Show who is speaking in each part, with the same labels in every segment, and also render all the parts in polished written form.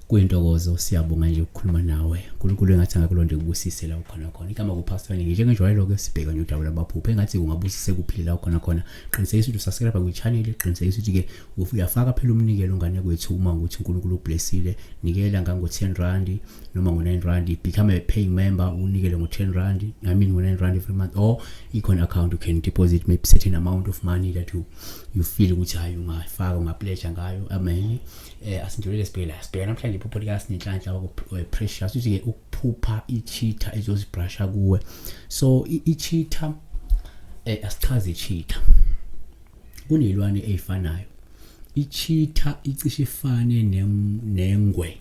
Speaker 1: Kuyintokozo siyabonga nje ukukhuluma nawe. uNkulunkulu engathanga kulonde kubusise la khona. Igama kuPastor Ningi njengenjwayelo ke sibheka nje udaba labaphupha engathi ungabusise kuphila la khona. Qinisekisa ukuthi subscribe ku-channel, qinisekisa ukuthi ke uyafaka phela umnikelo ngane kwethu uma ukuthi uNkulunkulu ublessile. Nikela ngo-R10 noma ngo-R9. Become a paying member, unikele ngo-R10. I mean ngo-R9 every month, or icon account you can deposit maybe certain amount of money that you feel ukuthi hayi ungafaka ungapledge ngayo. Amen. Asindulele sibheka namhlanje podcast nenhlanhla precious uthi ke ukuphupha iCheetah ezosibrusha kuwe. So iCheetah asichaze iCheetah. Kunelwane ezifanayo. iCheetah icishe ifane nengwe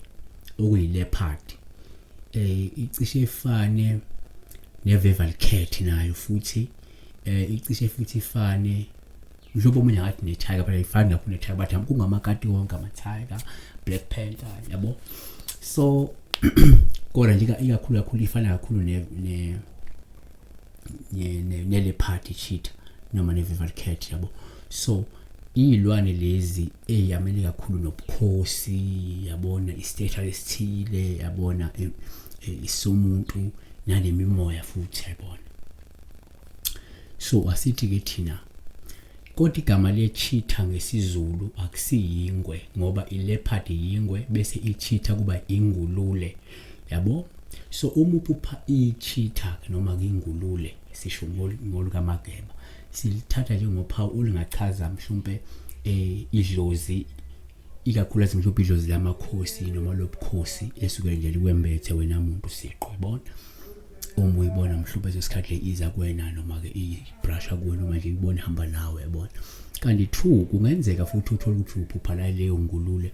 Speaker 1: okuyileopard. Icishe ifane nevival cat nayo futhi icishe futhi ifane mhlobo omunye ngathi ne-tiger but ayifani kakhulu ne-tiger but kungamakati wonke ama-tiger, Black Panther yabo. So kodwa nje ikakhulu ifana kakhulu ne-leopard iCheetah noma ne-vival cat yabo. So iy'lwane lezi eyamele kakhulu nobukhosi yabona, i-status esithile yabona, isomuntu nalemimoya futhi yabona. So asithi ke thina kodwa igama leCheetah ngesizulu akusiyingwe ngoba ileopard yingwe bese iCheetah kuba iNgulule yabo. So uma uphupha iCheetah noma iNgulule sisho ngolukaMageba silithatha njengophawu olingachaza mhlawumbe idlozi ikakhulukazi mhlawumbe idlozi lamakhosi noma lobukhosi esuke nje likwembethe wena muntu siqo yabona. Uma uyibona mhlawumbe esikhathi iza kuwena noma ke ibrusha kuwena noma nje ibona ihamba nawe yabona. Kanti true kungenzeka futhi uthole ukuthi uphupha la leyo Ngulule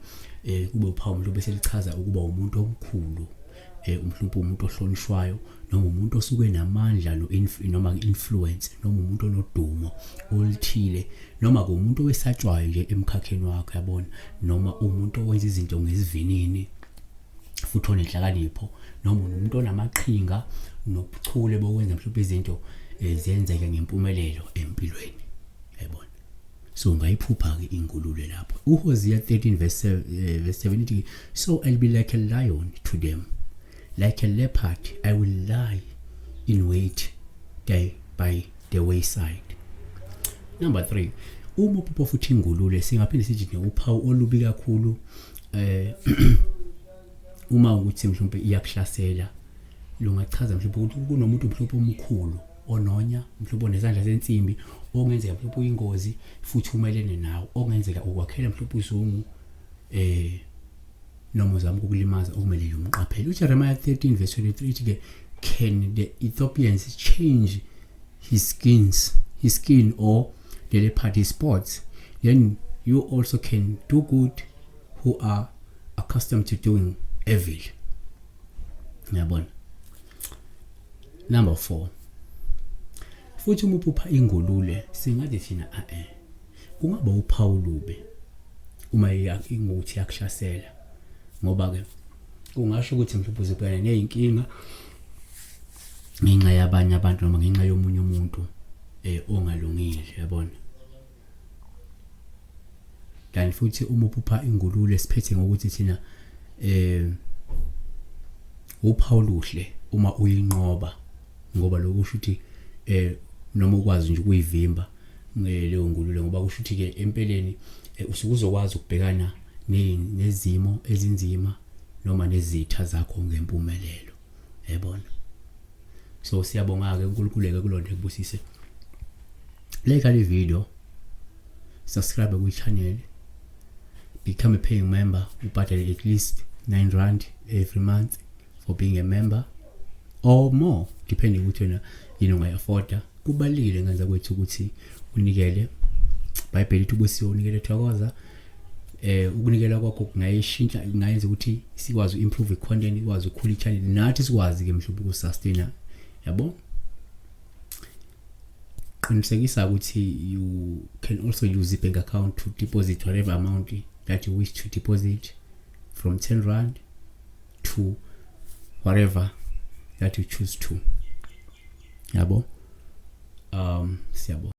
Speaker 1: kube uphawu mhlawumbe selichaza ukuba umuntu omkhulu, mhlawumbe umuntu ohlonishwayo noma umuntu osuke namandla noma influence noma umuntu onodumo olithile noma kumuntu owesatshwayo nje emkhakheni wakhe yabona, noma umuntu owenza izinto ngesivinini futhi onenhlakanipho noma umuntu onamaqhinga nobuchule bokwenza mhlawumbe izinto zenzeke ngempumelelo empilweni yabona. So ungayiphupha ke iNgulule lapho. uHosea 13 verse 7 ithi, so I'll be like a lion to them, like a leopard I will lie in wait by the wayside. Number 3, uma uphupha futhi iNgulule singaphinde sithi uphawu olubi kakhulu uma ukuthi mhlawumbe iyakuhlasela. Lungachaza mhlawumbe ukuthi kunomuntu mhlawumbe omkhulu ononya, mhlawumbe onezandla zensimbi, ongenzeka mhlawumbe uyingozi futhi umelene nawe, ongenzeka ukwakhela mhlawumbe uzungu noma uzama ukulimaza okumele umqaphele. uJeremiah 13 verse 23 ithi ke, can the Ethiopians change his skin or the leopard his spots? Then you also can do good who are accustomed to doing evil. Ngiyabona. Number 4, futhi uma uphupha iNgulule singathi thina kungaba uphawu lube uma inguthi yakuhlasela, ngoba ke kungasho ukuthi mhlawumbe uzibhekana nezinkinga ngenxa yabanye abantu noma ngenxa yomunye umuntu ongalungile yabona. Kanti futhi uma uphupha iNgulule siphethe ngokuthi thina uphawu luhle uma uyinqoba, ngoba lokusho ukuthi noma ukwazi nje ukuyivimba leyo Ngulule, ngoba kusho ukuthi ke empeleni usukuzokwazi ukubhekana nezimo ezinzima noma nezitha zakho ngempumelelo yabona. So siyabonga ke uNkulunkulu kulonto ekubusise. Like le video, subscribe ku-channel, become a paying member, ubhadale at least R9 every month for being a member or more depending ukuthi wena ungayi-afforda. Kubalulekile ngenza kwethu ukuthi unikele. iBhayibheli lithi ubusiwe unikele thokoza. Ukunikela kwakho kungayishintsha, kungayenza ukuthi sikwazi improve i-content, ikwazi ukukhula i-channel, nathi sikwazi ke mhlawumbe ukusustain yabo. Qinisekisa ukuthi you can also use a bank account to deposit whatever amount that you wish to deposit, from R10 to whatever that you choose to yabo. siyabonga.